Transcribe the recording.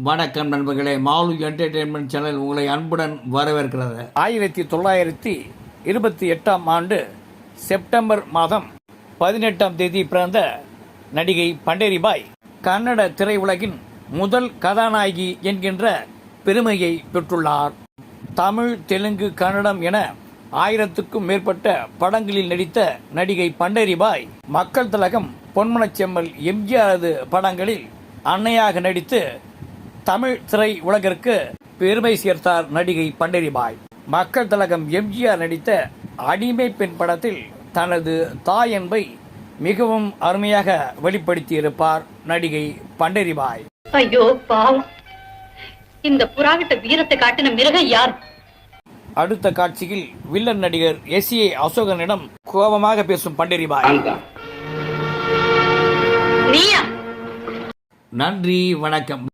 வணக்கம் நண்பர்களே, mall entertainment channel உங்களை அன்புடன் வரவேற்கிறது. 1928 செப்டம்பர் மாதம் 18 பிறந்த நடிகை பண்டரிபாய் கன்னட திரையுலகின் முதல் கதாநாயகி என்கின்ற பெருமையை பெற்றுள்ளார். தமிழ், தெலுங்கு, கன்னடம் என 1000க்கும் மேற்பட்ட படங்களில் நடித்த நடிகை பண்டரிபாய் மக்கள் திலகம், பொன்மனச்செம்மல், எம்ஜிஆரது படங்களில் அன்னையாக நடித்து தமிழ் திரை உலகிற்கு பெருமை சேர்த்தார் நடிகை பண்டரிபாய். மக்கள் திலகம் எம்ஜிஆர் நடித்த அடிமை பெண் படத்தில் தனது தாய் அன்பை மிகவும் அருமையாக வெளிப்படுத்தியிருப்பார் நடிகை பண்டரிபாய். ஐயோ பாவம், இந்த புறாவிட்ட வீரத்தை காட்டின மிருகம் யார்? அடுத்த காட்சியில் வில்லன் நடிகர் எஸ்.ஏ. அசோகனிடம் கோபமாக பேசும் பண்டரிபாய். நீயா? நன்றி, வணக்கம்.